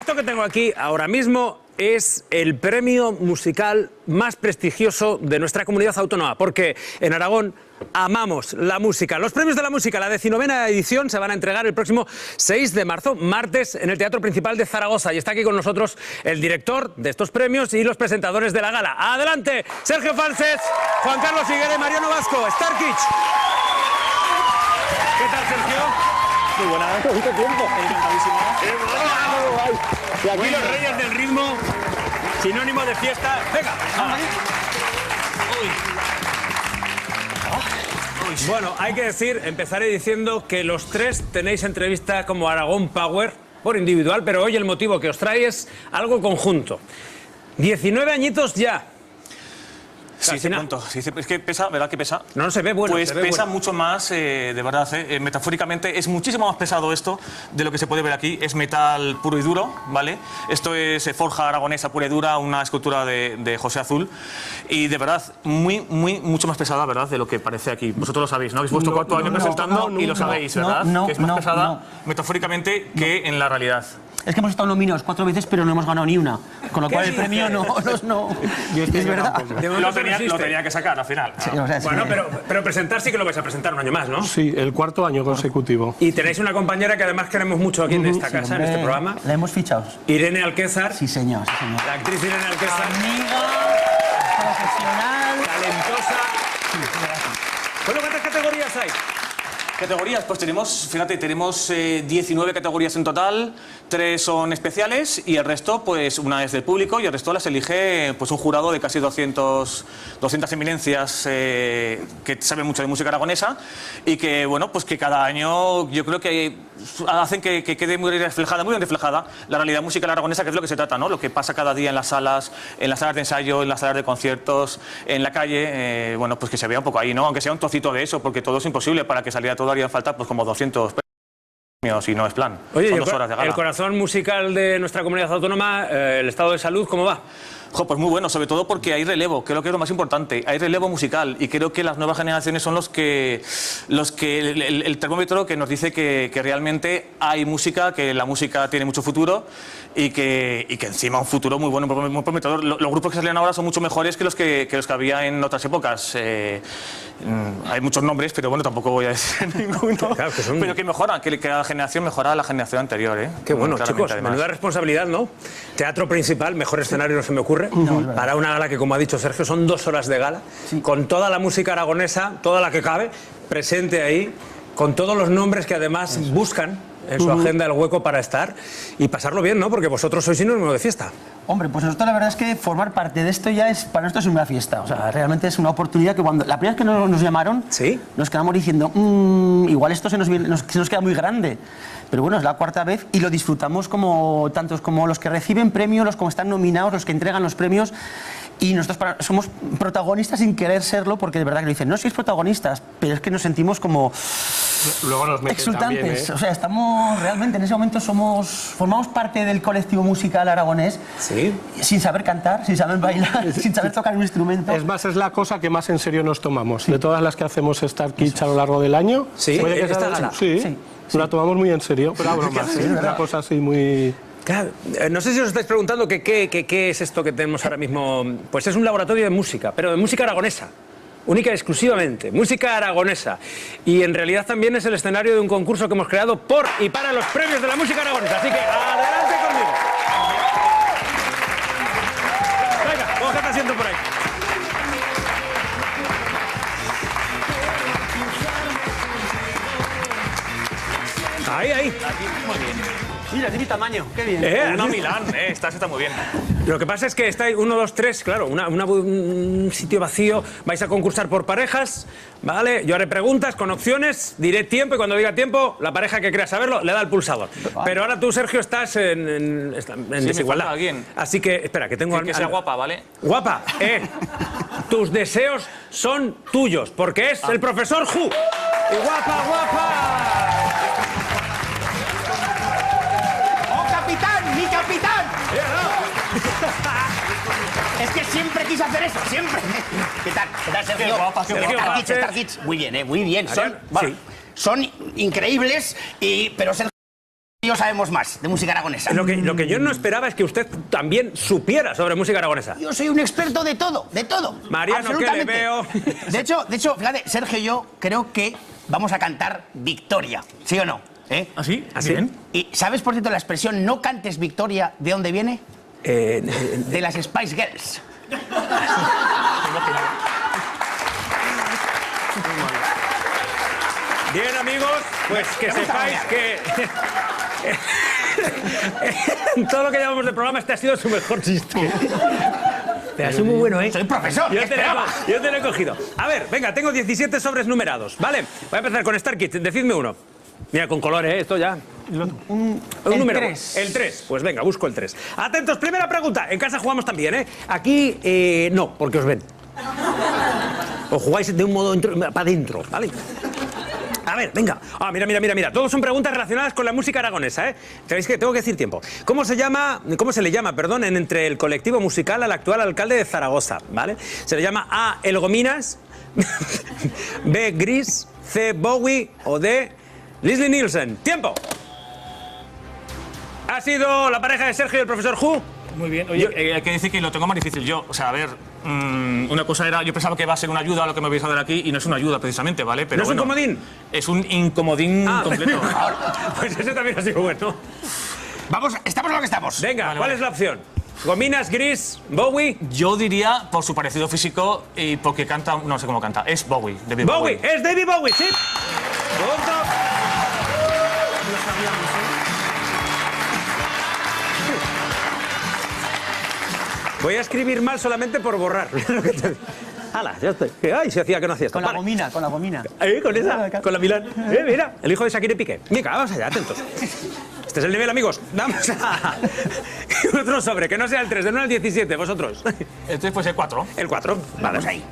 Esto que tengo aquí ahora mismo es el premio musical más prestigioso de nuestra comunidad autónoma, porque en Aragón amamos la música. Los premios de la música, la 19ª edición, se van a entregar el próximo 6 de marzo, martes, en el Teatro Principal de Zaragoza. Y está aquí con nosotros el director de estos premios y los presentadores de la gala. ¡Adelante! Sergio Falsés, Juan Carlos Higuera y Mariano Vasco. Starkich. ¿Qué tal, Sergio? Muy buena, poquito tiempo. Encantadísimo. Y aquí los reyes del ritmo, sinónimo de fiesta. ¡Venga! Bueno, hay que decir, empezaré diciendo que los tres tenéis entrevista como Aragón Power por individual, pero hoy el motivo que os trae es algo conjunto. 19 añitos ya. Sí, te cuento. Sí, es que pesa, ¿verdad que pesa? No se ve bueno. Pues se ve pesa bueno. mucho más, de verdad, metafóricamente. Es muchísimo más pesado esto de lo que se puede ver aquí. Es metal puro y duro, ¿vale? Esto es forja aragonesa pura y dura, una escultura de José Azul. Y de verdad, mucho más pesada, ¿verdad?, de lo que parece aquí. Vosotros lo sabéis, ¿no? Habéis puesto 4 años presentando y lo sabéis, ¿verdad? Que es más pesada metafóricamente que en la realidad. Es que hemos estado nominados 4 veces, pero no hemos ganado ni una. Con lo cual el premio no. Es verdad. Lo tenía que sacar al final. Sí, o sea, Bueno, pero presentar sí que lo vais a presentar un año más, ¿no? Sí, el 4º año consecutivo. Y tenéis una compañera que además queremos mucho aquí en esta casa, en este programa. La hemos fichado. Irene Alquézar. Sí, señor. Sí, señor. La actriz Irene Alquézar. Amiga, profesional. Talentosa. Bueno, ¿cuántas categorías hay? Categorías, pues tenemos, fíjate, tenemos 19 categorías en total, 3 son especiales y el resto, pues una es del público y el resto las elige pues un jurado de casi 200 eminencias que saben mucho de música aragonesa y que, bueno, pues que cada año yo creo que hacen que quede muy bien reflejada la realidad musical aragonesa, que es lo que se trata, ¿no? Lo que pasa cada día en las salas de ensayo, en las salas de conciertos, en la calle, bueno, pues que se vea un poco ahí, ¿no? Aunque sea un trocito de eso, porque todo es imposible. Para que saliera todo harían falta pues como 200 premios y no es plan. Oye, son 2 horas de gala. El corazón musical de nuestra comunidad autónoma, el estado de salud, ¿cómo va? Pues muy bueno, sobre todo porque hay relevo, creo que es lo más importante, hay relevo musical y creo que las nuevas generaciones son los que el termómetro que nos dice que realmente hay música, que la música tiene mucho futuro y que encima un futuro muy bueno, muy prometedor. Los grupos que salen ahora son mucho mejores que los que había en otras épocas. Hay muchos nombres, pero bueno, tampoco voy a decir ninguno. Claro, pero que mejoran, que cada generación mejora a la generación anterior. Qué bueno, chicos, además. Menuda responsabilidad, ¿no? Teatro principal, mejor escenario no se me ocurre. No, para una gala que, como ha dicho Sergio, son 2 horas de gala, sí, con toda la música aragonesa, toda la que cabe, presente ahí, con todos los nombres que además buscan en su agenda el hueco para estar y pasarlo bien, ¿no? Porque vosotros sois sinónimo de fiesta. Hombre, pues nosotros la verdad es que formar parte de esto ya es, para nosotros es una fiesta. O sea, realmente es una oportunidad que cuando la primera vez que nos llamaron, ¿sí?, nos quedamos diciendo, igual esto se nos queda muy grande. Pero bueno, es la 4ª vez y lo disfrutamos como tantos como los que reciben premios, los que están nominados, los que entregan los premios. Y nosotros somos protagonistas sin querer serlo, porque de verdad que lo dicen, no sois protagonistas, pero es que nos sentimos como luego nos meten exultantes. También, O sea, estamos realmente, en ese momento formamos parte del colectivo musical aragonés, ¿sí?, sin saber cantar, sin saber bailar, sin saber tocar un instrumento. Es más, es la cosa que más en serio nos tomamos. Sí. De todas las que hacemos Starkich a lo largo del año, ¿sí?, puede que esta gala. Sí, sí, la tomamos muy en serio, pero bromas, ¿sí? Una cosa así muy... Claro, no sé si os estáis preguntando qué es esto que tenemos ahora mismo. Pues es un laboratorio de música, pero de música aragonesa. Única y exclusivamente, música aragonesa. Y en realidad también es el escenario de un concurso que hemos creado por y para los premios de la música aragonesa. Así que adelante conmigo. Venga, cógete asiento por ahí. Ahí. Muy bien. Mira, tiene tamaño, qué bien. Una Milán, está muy bien. Lo que pasa es que estáis 1, 2, 3, claro, un sitio vacío, vais a concursar por parejas, ¿vale? Yo haré preguntas con opciones, diré tiempo y cuando diga tiempo, la pareja que crea saberlo le da el pulsador. Pero ahora tú, Sergio, estás en desigualdad. Así que, espera, que tengo... Que sea guapa, ¿vale? Guapa, tus deseos son tuyos, porque es el profesor Who. Y guapa. ¡Mi capitán! Es que siempre quise hacer eso, siempre. ¿Qué tal, Sergio? Starkich. Muy bien, muy bien. Son increíbles, pero Sergio... Yo sabemos más de música aragonesa. Lo que yo no esperaba es que usted también supiera sobre música aragonesa. Yo soy un experto de todo, de todo. Mariano, que le veo. De hecho, fíjate, Sergio y yo creo que vamos a cantar Victoria, ¿sí o no? ¿Ah, sí? ¿Así? ¿Y sabes, por cierto, la expresión no cantes Victoria, de dónde viene? De las Spice Girls. Bien, amigos, pues que sepáis que en todo lo que llevamos de programa este ha sido su mejor chiste. Pero es muy bueno, ¿eh? Soy profesor. Yo te lo he cogido. A ver, venga, tengo 17 sobres numerados, ¿vale? Voy a empezar con Star Kids, decidme uno. Mira, con colores, esto ya. Un número. 3. El 3. Pues venga, busco el 3. Atentos, primera pregunta. En casa jugamos también, ¿eh? Aquí no, porque os ven. O jugáis de un modo para adentro, ¿vale? A ver, venga. Ah, mira. Todos son preguntas relacionadas con la música aragonesa, ¿eh? Sabéis que tengo que decir tiempo. ¿Cómo se le llama, entre el colectivo musical al actual alcalde de Zaragoza, ¿vale? Se le llama A, El Gominas, B, Gris, C, Bowie o D, Leslie Nielsen. ¡Tiempo! ¿Ha sido la pareja de Sergio y el profesor Who? Muy bien. Oye, hay que decir que lo tengo más difícil yo. O sea, a ver, una cosa era... Yo pensaba que iba a ser una ayuda a lo que me vais a dar aquí y no es una ayuda precisamente, ¿vale? Pero ¿No es un comodín? Es un incomodín completo. Pues ese también ha sido bueno. Vamos, estamos en lo que estamos. Venga, ¿cuál es la opción? ¿Gominas, Gris, Bowie? Yo diría, por su parecido físico y porque canta... No sé cómo canta. Es Bowie, David Bowie. Bowie, es David Bowie, sí. Punto. Voy a escribir mal solamente por borrar. ¡Hala! Ya estoy. ¡Ay! Se hacía que no hacía esto. Con la gomina. Con esa, con la Milán. Mira, el hijo de Shakira y Piqué. Venga, vamos allá, atentos. Este es el nivel, amigos. Vamos a... Otro sobre, que no sea el 3, del 1 al 17, vosotros. Entonces, pues el 4. El 4, vamos ahí.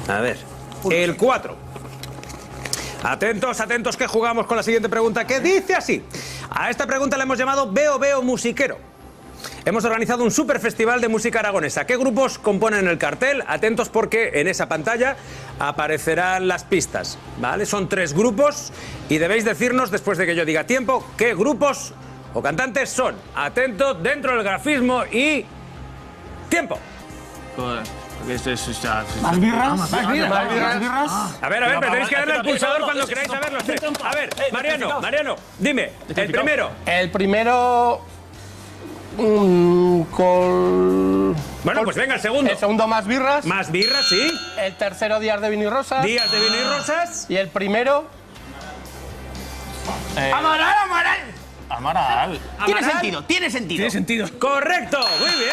A ver, el 4. Atentos, que jugamos con la siguiente pregunta, que dice así. A esta pregunta le hemos llamado Veo Veo Musiquero. Hemos organizado un super festival de música aragonesa. ¿Qué grupos componen el cartel? Atentos porque en esa pantalla aparecerán las pistas, ¿vale? Son 3 grupos y debéis decirnos, después de que yo diga tiempo, qué grupos o cantantes son. Atentos dentro del grafismo y... ¡Tiempo! ¿Más birras? A ver, pero tenéis que darle al pulsador cuando queráis saber los 3. A ver, Mariano, dime, el primero. El primero... Bueno, pues venga, el segundo. El segundo, Más birras. Más birras, sí. El tercero, Días de vino y rosas. Días de vino y rosas. Y el primero... Amaral. Tiene sentido. Correcto, muy bien.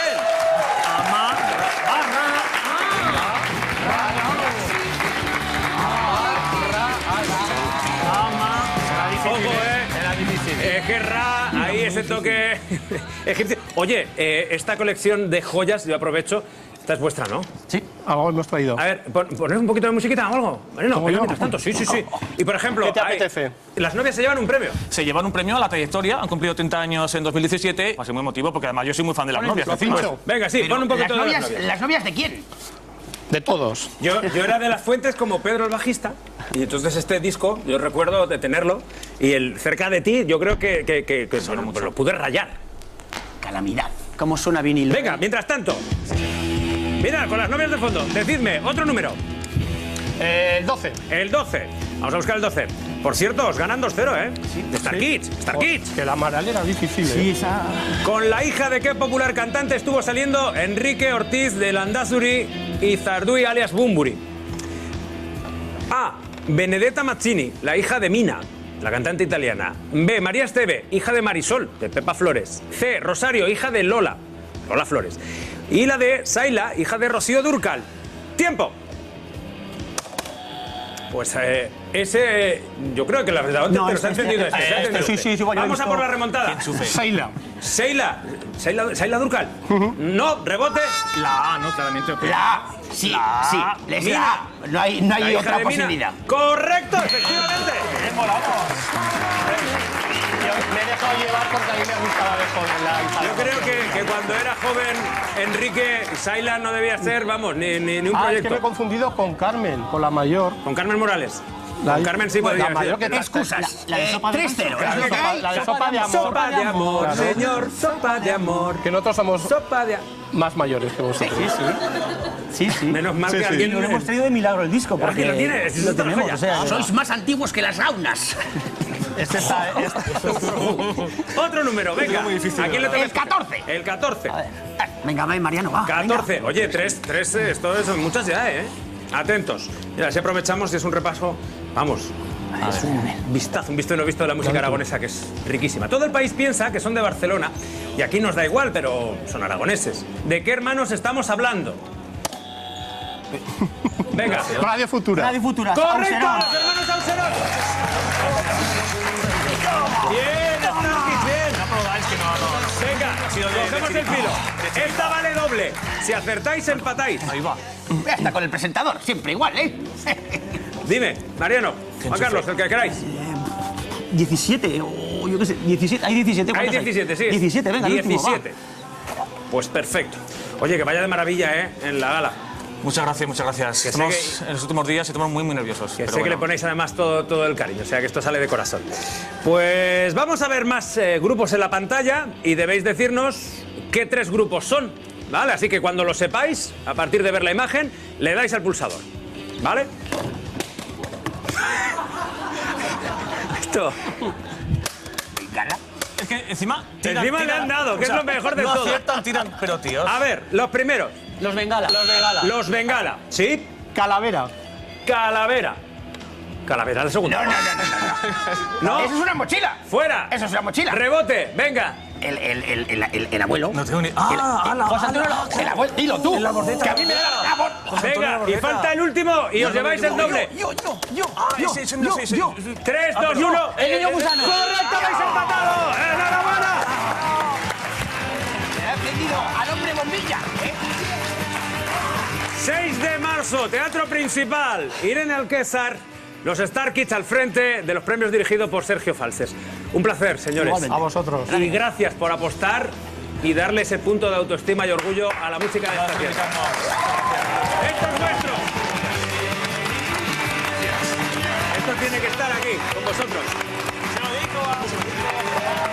Ahí ese toque egipcio. Oye, esta colección de joyas, yo aprovecho, esta es vuestra, ¿no? Sí. Algo hemos traído. A ver, poner un poquito de musiquita o algo. Mariano, mientras tanto, sí. Y por ejemplo, ¿Qué te apetece? Las novias se llevan un premio. Se llevan un premio a la trayectoria, han cumplido 30 años en 2017. Va a ser muy emotivo porque además yo soy muy fan de las novias. Venga, sí, pon un poquito de las novias. ¿Las novias de quién? De todos. Yo era de las fuentes como Pedro el bajista, y entonces este disco, yo recuerdo de tenerlo, y el Cerca de ti, yo creo que bueno, pues lo pude rayar. Calamidad. ¿Cómo suena vinilo? Venga, mientras tanto, mira, con las novias de fondo, decidme, otro número. El 12. El 12. Vamos a buscar el 12. Por cierto, os ganan 2-0, ¿eh? Sí. Star Kids. Que la Amaral era difícil, Sí, esa... ¿Con la hija de qué popular cantante estuvo saliendo Enrique Ortiz de Landazuri y Zarduy alias Bumburi? A. Benedetta Mazzini, la hija de Mina, la cantante italiana. B. María Esteve, hija de Marisol, de Pepa Flores. C. Rosario, hija de Lola Flores. Y la D. Saila, hija de Rocío Dúrcal. ¡Tiempo! Pues ese, yo creo que la verdad No, pero se ha entendido sí, Vamos a por la remontada. Saila Dúrcal. No, rebote. La A, ¿no? Claramente. La A. Sí. Es la A. No hay otra posibilidad. Correcto, efectivamente. Me he dejado llevar porque a mí me gustaba de joven la hija. Yo creo que cuando era joven Enrique, Saila no debía ser, vamos, ni un proyecto. Es que me he confundido con Carmen, con la mayor. Con Carmen Morales. Con Carmen sí podría mayor decir. que excusas. La de sopa de 3-0. La de sopa de amor. Sopa de amor, Claro. señor, sopa de amor. Que nosotros somos Sopa de más mayores que vosotros. Sí, sí. Menos mal que alguien Lo hemos traído de milagro el disco, Porque porque lo tienes, lo tenemos, o sea, Sois más antiguos que las gaunas. Otro número, venga. ¿A quién le toca? El 14. El 14. Venga, va, Mariano, va. 14. Oye, tres, esto son muchas ya, ¿eh? Atentos. Mira, si aprovechamos y es un repaso, vamos. Es un vistazo, un visto y no visto de la música aragonesa que es riquísima. Todo el país piensa que son de Barcelona y aquí nos da igual, pero son aragoneses. ¿De qué hermanos estamos hablando? Venga. Radio Futura. Radio Futura. ¡Correcto! Auserón. ¡Los hermanos Auserón! Bien, Starkis, bien. No aplaudáis que no. Venga, cogemos el filo. Esta vale doble. Si acertáis, empatáis. Ahí va. Está con el presentador, siempre igual, ¿eh? Dime, Mariano, Juan Carlos, el que queráis. 17, o yo qué sé, 17. Hay 17. Hay ¿cuántos 17, sí. 17, venga, el último, va. 17. Pues perfecto. Oye, que vaya de maravilla, ¿eh? En la gala. Muchas gracias, muchas gracias. sé Estamos en los últimos días estamos muy, muy nerviosos. Que pero sé que bueno. le ponéis además todo el cariño, o sea que esto sale de corazón. Pues vamos a ver más grupos en la pantalla y debéis decirnos qué 3 grupos son, ¿vale? Así que cuando lo sepáis, a partir de ver la imagen, le dais al pulsador, ¿vale? Esto. Es que encima... Encima le han dado, que es lo mejor de no todo. aciertan, tiran, pero tío. A ver, los primeros. Los Bengala. Los Bengala, ¿sí? Calavera. Calavera. Calavera, la segunda. No. ¿No? Eso es una mochila. ¡Fuera! Eso es una mochila. Rebote, venga. El abuelo. No tengo ni... José Antonio, el abuelo. Dilo tú. Que a mí me da la voz. Venga, y falta el último y os lleváis el doble. Yo. 3, 2, 1. El niño gusano. ¡Correcto! ¡Habéis empatado! ¡Enhorabuena! Me ha aprendido al hombre bombilla, ¿eh? 6 de marzo, Teatro Principal. Irene Alquésar, los Star Kids al frente de los premios dirigidos por Sergio Falses. Un placer, señores. A vosotros. Y gracias por apostar y darle ese punto de autoestima y orgullo a la música de esta fiesta. ¡Esto es vuestro! Esto tiene que estar aquí, con vosotros. Se lo dedico a...